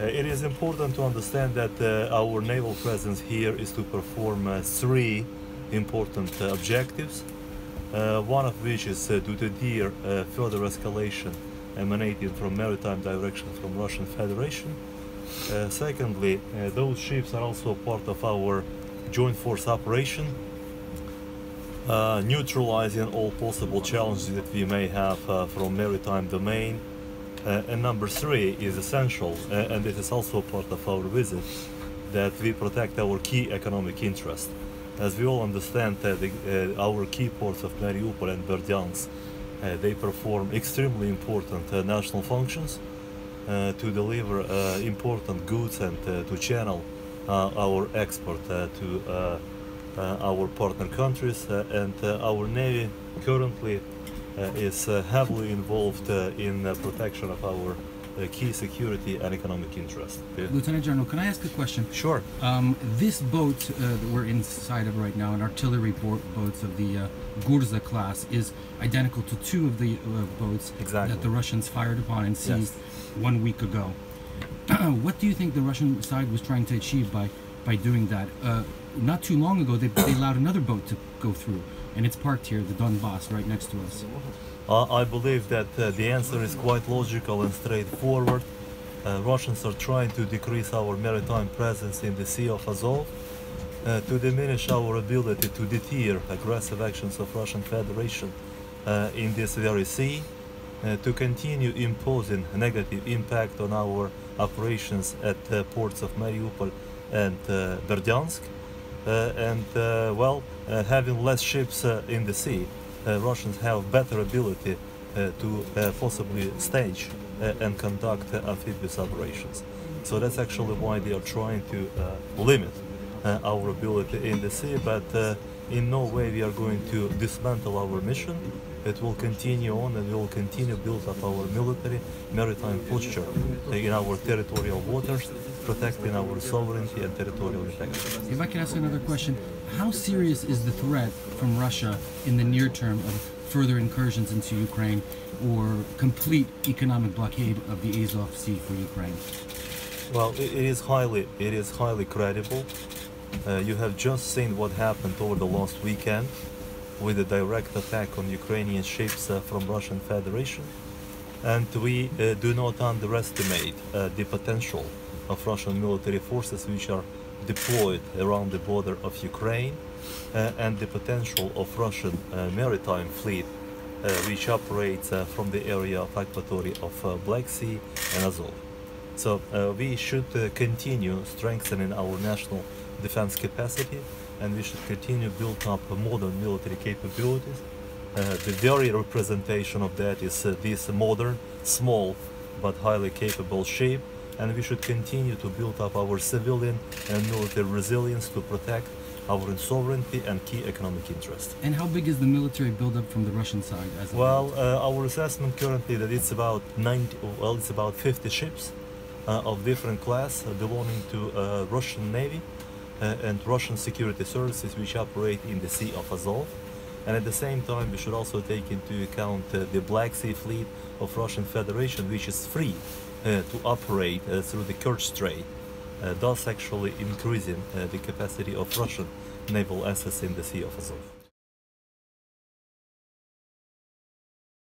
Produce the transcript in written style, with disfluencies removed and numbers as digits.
It is important to understand that our naval presence here is to perform three important objectives, one of which is to deter further escalation emanating from maritime direction from Russian Federation. Secondly, those ships are also part of our joint force operation, neutralizing all possible challenges that we may have from maritime domain. And number three is essential, and it is also part of our visit, that we protect our key economic interest. As we all understand, our key ports of Mariupol and Berdyansk, they perform extremely important national functions to deliver important goods and to channel our export to our partner countries, and our Navy currently is heavily involved in protection of our key security and economic interests. Lieutenant General, can I ask a question? Sure. This boat that we're inside of right now, an artillery boats of the Gurza class, is identical to two of the boats that the Russians fired upon and seized 1 week ago. What do you think the Russian side was trying to achieve by doing that? Not too long ago, they allowed another boat to go through, and it's parked here, the Donbass, right next to us. I believe that the answer is quite logical and straightforward. Russians are trying to decrease our maritime presence in the Sea of Azov, to diminish our ability to deter aggressive actions of Russian Federation in this very sea, to continue imposing a negative impact on our operations at the ports of Mariupol and Berdyansk, having less ships in the sea, Russians have better ability to possibly stage and conduct amphibious operations. So that's actually why they are trying to limit our ability in the sea, but in no way we are going to dismantle our mission. It will continue on, and we will continue to build up our military maritime posture in our territorial waters, protecting our sovereignty and territorial integrity. If I can ask another question, how serious is the threat from Russia in the near term of further incursions into Ukraine or complete economic blockade of the Azov Sea for Ukraine? Well, it is highly credible. You have just seen what happened over the last weekend with a direct attack on Ukrainian ships from Russian Federation, and we do not underestimate the potential of Russian military forces which are deployed around the border of Ukraine, and the potential of Russian maritime fleet which operates from the area of Akvatory of Black Sea and Azov. So we should continue strengthening our national defense capacity, and we should continue to build up modern military capabilities. The very representation of that is this modern, small, but highly capable ship, and we should continue to build up our civilian and military resilience to protect our sovereignty and key economic interests. And how big is the military buildup from the Russian side? Our assessment currently that it's about 50 ships of different class belonging to Russian Navy and Russian security services which operate in the Sea of Azov. And at the same time, we should also take into account the Black Sea fleet of Russian Federation, which is free to operate through the Kerch Strait, thus actually increasing the capacity of Russian naval assets in the Sea of Azov.